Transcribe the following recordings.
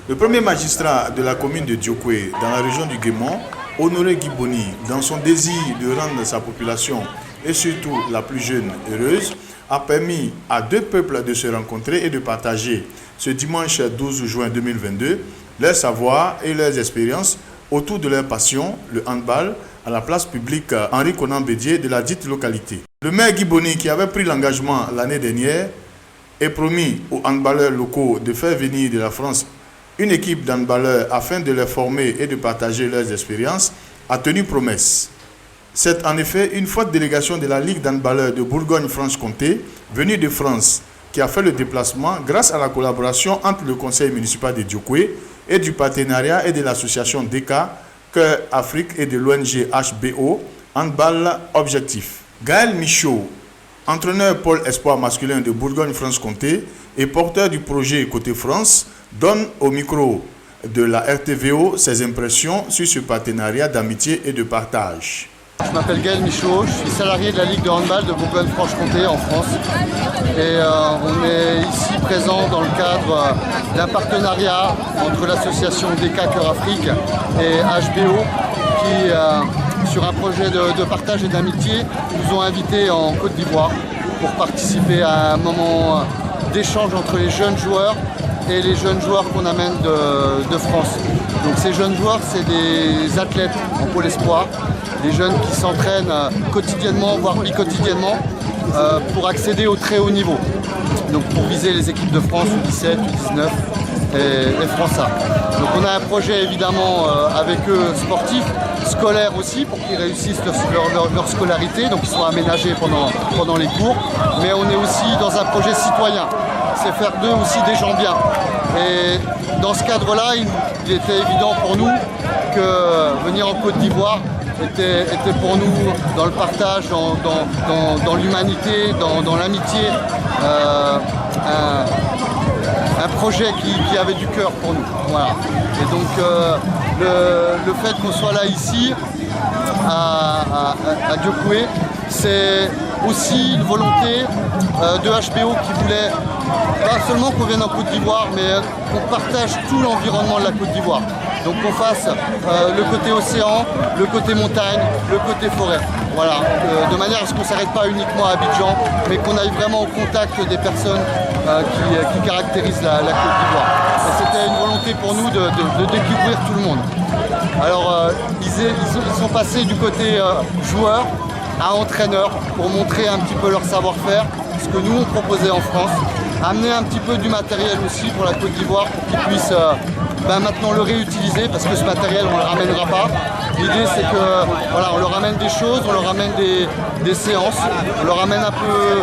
Le premier magistrat de la commune de Diokwe, dans la région du Guémont, Honoré Guiboni, dans son désir de rendre sa population, et surtout la plus jeune, heureuse, a permis à deux peuples de se rencontrer et de partager ce dimanche 12 juin 2022 leurs savoirs et leurs expériences autour de leur passion, le handball, à la place publique Henri Conan Bédier de la dite localité. Le maire Guiboni, qui avait pris l'engagement l'année dernière et promis aux handballeurs locaux de faire venir de la France une équipe d'handballeurs afin de les former et de partager leurs expériences, a tenu promesse. C'est en effet une forte délégation de la Ligue d'handballeurs de Bourgogne-Franche-Comté, venue de France, qui a fait le déplacement grâce à la collaboration entre le conseil municipal de Diokwe et du partenariat et de l'association DECA, Cœur Afrique et de l'ONG HBO, Handball Objectif. Gaël Michaud, entraîneur pôle espoir masculin de Bourgogne-Franche-Comté et porteur du projet Côté France, donne au micro de la RTVO ses impressions sur ce partenariat d'amitié et de partage. Je m'appelle Gaël Michaud, je suis salarié de la Ligue de handball de Bourgogne-Franche-Comté en France. Et on est ici présent dans le cadre d'un partenariat entre l'association DECA Cœur Afrique et HBO qui, sur un projet de partage et d'amitié, nous ont invités en Côte d'Ivoire pour participer à un moment d'échange entre les jeunes joueurs et les jeunes joueurs qu'on amène de France. Donc ces jeunes joueurs, c'est des athlètes en pôle espoir, des jeunes qui s'entraînent quotidiennement, voire bi-quotidiennement, pour accéder au très haut niveau. Donc pour viser les équipes de France, U17, U19 et France A. Donc on a un projet évidemment avec eux sportif, scolaire aussi, pour qu'ils réussissent leur scolarité, donc ils sont aménagés pendant les cours. Mais on est aussi dans un projet citoyen, c'est faire d'eux aussi des gens bien. Et dans ce cadre-là, il était évident pour nous que venir en Côte d'Ivoire était pour nous, dans le partage, dans l'humanité, dans l'amitié, un projet qui avait du cœur pour nous. Voilà. Et donc le fait qu'on soit là ici, à Diokwe, c'est aussi une volonté de HBO qui voulait pas seulement qu'on vienne en Côte d'Ivoire, mais qu'on partage tout l'environnement de la Côte d'Ivoire. Donc qu'on fasse le côté océan, le côté montagne, le côté forêt. Voilà, de manière à ce qu'on ne s'arrête pas uniquement à Abidjan, mais qu'on aille vraiment au contact des personnes qui caractérisent la Côte d'Ivoire. Et c'était une volonté pour nous de découvrir tout le monde. Alors ils sont passés du côté joueur à entraîneur pour montrer un petit peu leur savoir-faire, ce que nous on proposait en France, amener un petit peu du matériel aussi pour la Côte d'Ivoire pour qu'ils puissent maintenant le réutiliser, parce que ce matériel on ne le ramènera pas. L'idée c'est que voilà, on leur amène des choses, on leur amène des séances, on leur amène un peu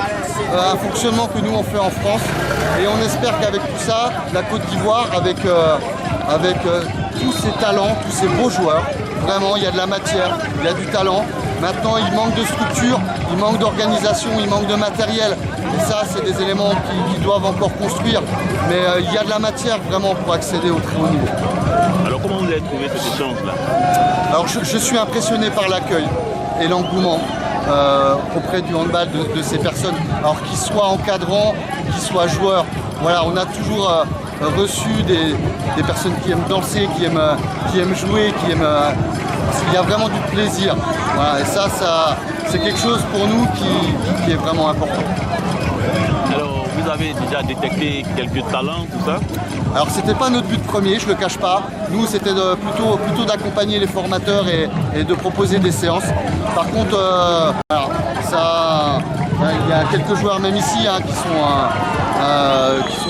un fonctionnement que nous on fait en France, et on espère qu'avec tout ça, la Côte d'Ivoire, avec tous ces talents, tous ces beaux joueurs, vraiment il y a de la matière, il y a du talent. Maintenant il manque de structure, il manque d'organisation, il manque de matériel. Et ça c'est des éléments qui doivent encore construire. Mais il y a de la matière vraiment pour accéder au très haut niveau. Alors comment vous avez trouvé cette échange-là? Alors je suis impressionné par l'accueil et l'engouement auprès du handball de ces personnes. Alors qu'ils soient encadrants, qu'ils soient joueurs. Voilà, on a toujours reçu des personnes qui aiment danser, qui aiment jouer, qui aiment... il y a vraiment du plaisir. Voilà, et ça c'est quelque chose pour nous qui est vraiment important. Alors vous avez déjà détecté quelques talents, tout ça? Alors c'était pas notre but premier, je le cache pas. Nous c'était plutôt d'accompagner les formateurs et de proposer des séances. Par contre, il y a quelques joueurs même ici qui sont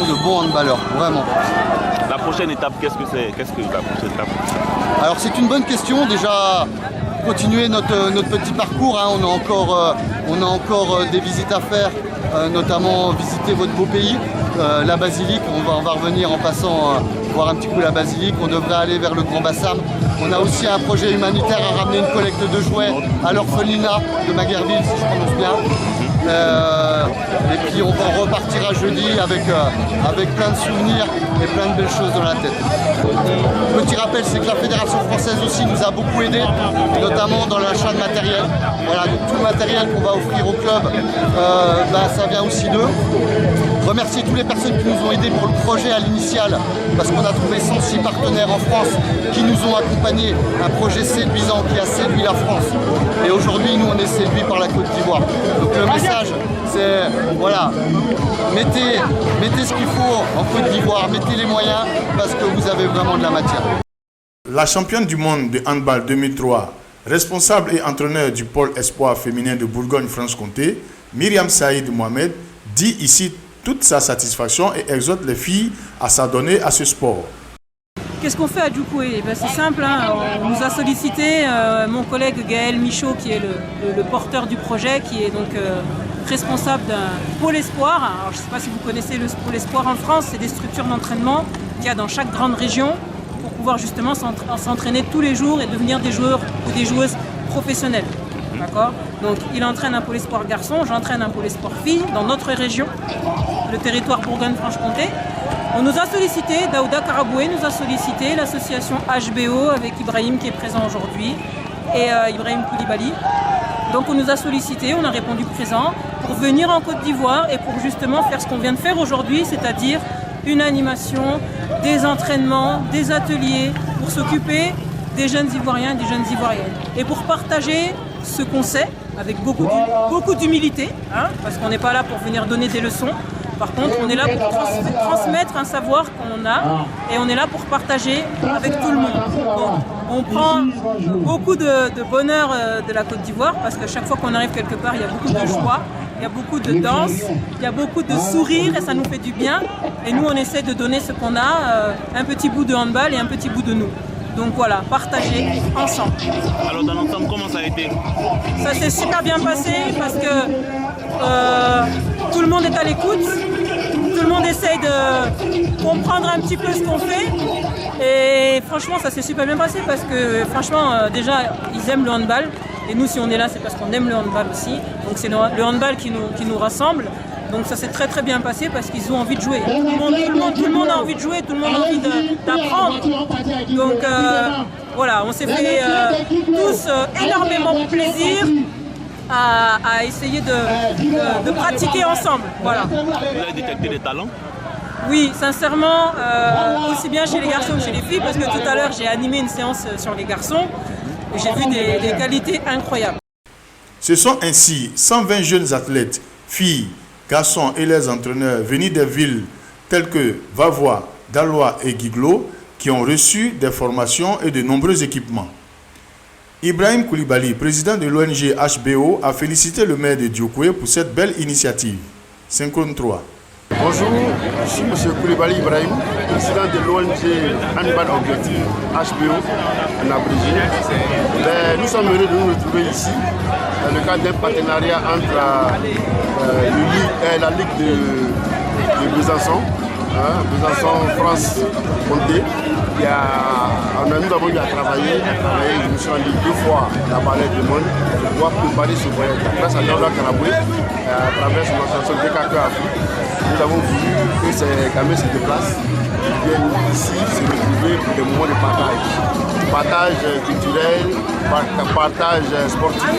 de bons handballeurs, vraiment. La prochaine étape, qu'est-ce que c'est? Qu'est-ce que la prochaine étape? Alors c'est une bonne question. Déjà, continuer notre petit parcours. Hein. On a encore des visites à faire, notamment visiter votre beau pays, la basilique. On va revenir en passant voir un petit coup la basilique. On devrait aller vers le Grand Bassam. On a aussi un projet humanitaire à ramener une collecte de jouets à l'orphelinat de Maguerville, si je prononce bien. Et puis on va repartir à jeudi avec plein de souvenirs et plein de belles choses dans la tête. Petit rappel, c'est que la Fédération française aussi nous a beaucoup aidé, notamment dans l'achat de matériel. Voilà, donc tout le matériel qu'on va offrir au club, ça vient aussi d'eux. Remercier toutes les personnes qui nous ont aidés pour le projet à l'initial, parce qu'on a trouvé 106 partenaires en France qui nous ont accompagnés. Un projet séduisant qui a séduit la France. Et aujourd'hui, nous, on est séduits par la Côte d'Ivoire. Donc le message, c'est, voilà, mettez ce qu'il faut en Côte d'Ivoire, mettez les moyens, parce que vous avez vraiment de la matière. La championne du monde de handball 2003, responsable et entraîneur du pôle espoir féminin de Bourgogne-Franche-Comté, Myriam Saïd Mohamed, dit ici toute sa satisfaction et exhorte les filles à s'adonner à ce sport. Qu'est-ce qu'on fait à Djoukoué? C'est simple, hein. On nous a sollicité, mon collègue Gaël Michaud, qui est le porteur du projet, qui est donc responsable d'un pôle espoir. Alors, je ne sais pas si vous connaissez le pôle espoir en France, c'est des structures d'entraînement qu'il y a dans chaque grande région pour pouvoir justement s'entraîner tous les jours et devenir des joueurs ou des joueuses professionnelles. D'accord? Donc il entraîne un pôle espoir garçon, j'entraîne un pôle espoir fille dans notre région, le territoire Bourgogne-Franche-Comté. On nous a sollicité, Daouda Karaboué nous a sollicité, l'association HBO avec Ibrahim qui est présent aujourd'hui et Ibrahim Koulibaly. Donc on nous a sollicité, on a répondu présent pour venir en Côte d'Ivoire et pour justement faire ce qu'on vient de faire aujourd'hui, c'est-à-dire une animation, des entraînements, des ateliers pour s'occuper des jeunes Ivoiriens et des jeunes Ivoiriennes. Et pour partager ce qu'on sait avec beaucoup d'humilité, hein, parce qu'on n'est pas là pour venir donner des leçons. Par contre, on est là pour transmettre un savoir qu'on a et on est là pour partager avec tout le monde. Donc, on prend beaucoup de bonheur de la Côte d'Ivoire parce qu'à chaque fois qu'on arrive quelque part, il y a beaucoup de joie, il y a beaucoup de danse, il y a beaucoup de sourires et ça nous fait du bien. Et nous, on essaie de donner ce qu'on a, un petit bout de handball et un petit bout de nous. Donc voilà, partager ensemble. Alors dans l'ensemble, comment ça a été? Ça s'est super bien passé parce que tout le monde est à l'écoute, tout le monde essaye de comprendre un petit peu ce qu'on fait. Et franchement, ça s'est super bien passé parce que franchement, déjà, ils aiment le handball. Et nous, si on est là, c'est parce qu'on aime le handball aussi. Donc c'est le handball qui nous rassemble. Donc ça s'est très très bien passé parce qu'ils ont envie de jouer. Tout le monde a envie de jouer, tout le monde a envie d'apprendre. Donc voilà, on s'est fait tous énormément plaisir à essayer de pratiquer ensemble. Voilà. Vous avez détecté des talents? Oui, sincèrement, aussi bien chez les garçons que chez les filles, parce que tout à l'heure j'ai animé une séance sur les garçons et j'ai vu des qualités incroyables. Ce sont ainsi 120 jeunes athlètes, filles, garçons et les entraîneurs venus des villes telles que Vavois, Daloa et Guiglo qui ont reçu des formations et de nombreux équipements. Ibrahim Koulibaly, président de l'ONG HBO, a félicité le maire de Djoukoué pour cette belle initiative. Synchrone 3. Bonjour, je suis M. Koulibaly Ibrahim, président de l'ONG Handball Objectif HBO en abrégé. Nous sommes heureux de nous retrouver ici dans le cadre d'un partenariat entre la Ligue de Besançon, France Comté. Nous avons eu à travailler, je me suis rendu 2 fois à la Palais du Monde pour pouvoir préparer ce voyage. Grâce à Daouda Karaboué, à travers son association DKK Afrique, nous avons voulu que ces gamins se déplacent, qu'ils viennent ici se retrouver pour des moments de partage. Partage culturel, partage sportif.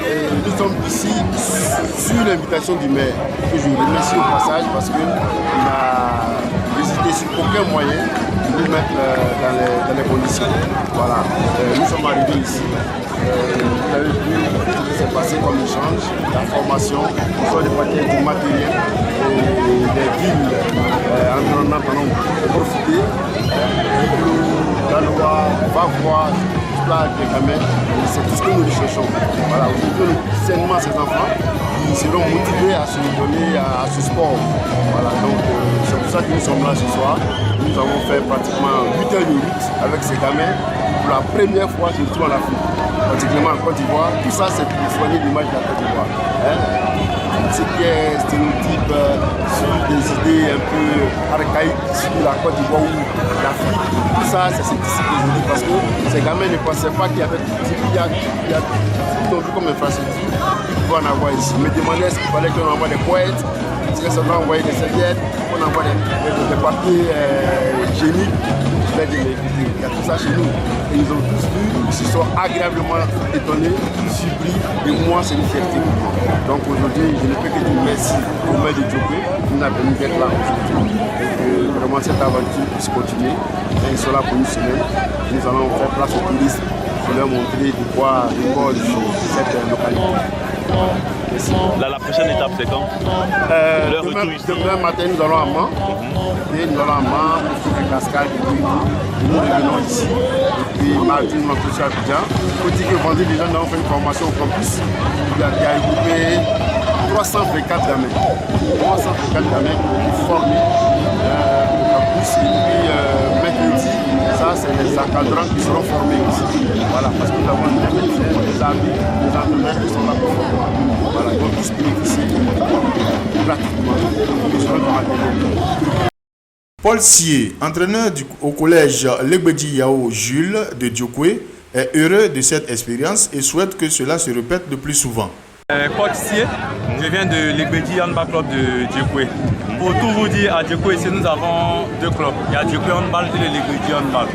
Et nous sommes ici sur l'invitation du maire, que je remercie au passage parce qu'il n'a hésité sur aucun moyen de nous mettre dans les conditions. Voilà. Nous sommes arrivés ici. Vous avez vu ce qui s'est passé comme échange, la formation, soit des paquets du matériel et des villes environnantes en ont profité. La loi va voir des gamins, c'est tout ce que nous recherchons. Voilà, aujourd'hui, nous sainement ces enfants qui seront motivés à se donner à ce sport. Voilà, donc c'est pour ça que nous sommes là ce soir. Nous avons fait pratiquement 8 heures de route avec ces gamins pour la première fois je trouve en Afrique, particulièrement en Côte d'Ivoire. Tout ça, c'est pour soigner l'image de la Côte d'Ivoire. tout ce qui est stéréotype sur des idées un peu archaïques sur la Côte d'Ivoire ou l'Afrique. Tout ça, c'est cette discipline aujourd'hui parce que ces gamins ne pensaient pas qu'il y avait tout il y a tout comme infrastructure, il faut en avoir ici. Me demandaient est-ce qu'il fallait qu'on envoie des poètes, est-ce que ça doit envoyer des serviettes, qu'on envoie des papiers hygiéniques. Je leur ai dit, il y a tout ça chez nous. Et ils ont tous vu, ils se sont agréablement étonnés, surpris, et moi c'est une fierté. Donc aujourd'hui, je ne peux que dire merci au maire de Djokwe qui nous a permis d'être là aujourd'hui. Et que vraiment cette aventure puisse continuer. Et ils sont là pour une semaine. Nous allons faire place aux touristes pour leur montrer de quoi rigole cette localité. Merci. La prochaine étape, c'est quand? Demain matin, nous allons à Mans. Et nous allons à Mans pour faire des cascades. Et nous revenons ici. Et puis mardi, nous allons tous à Abidjan. Il faut dire que vendredi, déjà, nous avons fait une formation au campus. Il a regroupé 324 gamins. 324 gamins qui ont été formés au campus. Et puis mercredi, ça, c'est les encadrants qui seront formés aussi. Voilà, parce que nous avons des médecins, des amis, des entraîneurs qui sont là pour former. Voilà, ils vont tous bénéficier gratuitement. Ils seront dans la télé. Paul Sié, entraîneur au collège Legbedi Yao Jules de Djokwe, est heureux de cette expérience et souhaite que cela se répète de plus souvent. Paul Sié, je viens de Legbedi Handball Club de Djokwe. Pour tout vous dire, à Djokwe, ici nous avons deux clubs. Il y a Djokwe Handball et le Legbedi Handball.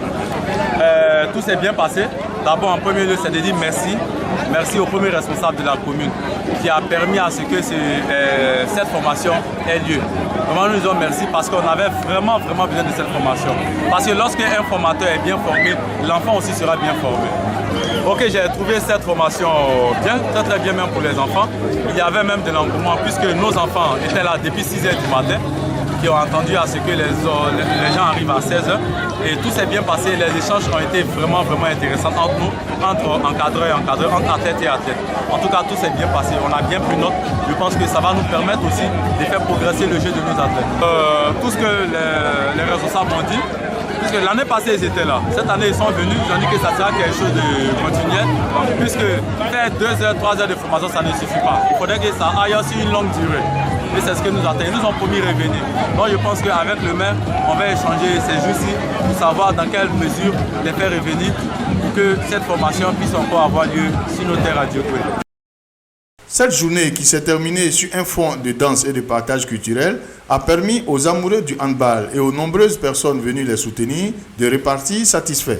Tout s'est bien passé. D'abord, en premier lieu, c'est de dire merci. Merci au premier responsable de la commune qui a permis à ce que cette formation ait lieu. Vraiment, nous disons merci parce qu'on avait vraiment besoin de cette formation. Parce que lorsqu'un formateur est bien formé, l'enfant aussi sera bien formé. Ok, j'ai trouvé cette formation bien, très bien même pour les enfants. Il y avait même de l'engouement puisque nos enfants étaient là depuis 6 h du matin, qui ont attendu à ce que les gens arrivent à 16 h. Et tout s'est bien passé, les échanges ont été vraiment intéressants entre nous, entre encadreurs et encadreurs, entre athlètes et athlètes. En tout cas, tout s'est bien passé, on a bien pris note. Je pense que ça va nous permettre aussi de faire progresser le jeu de nos athlètes. Tout ce que les responsables m'ont dit, puisque l'année passée ils étaient là, cette année ils sont venus, ils ont dit que ça sera quelque chose de continuel, puisque faire 2 h, 3 h de formation ça ne suffit pas. Il faudrait que ça aille aussi une longue durée. Et c'est ce que nous attendons. Ils nous ont promis de revenir. Donc je pense qu'avec le maire, on va échanger ces jours-ci pour savoir dans quelle mesure les faire revenir pour que cette formation puisse encore avoir lieu sur nos terres à Djokwe. Cette journée qui s'est terminée sur un fond de danse et de partage culturel a permis aux amoureux du handball et aux nombreuses personnes venues les soutenir de repartir satisfaits.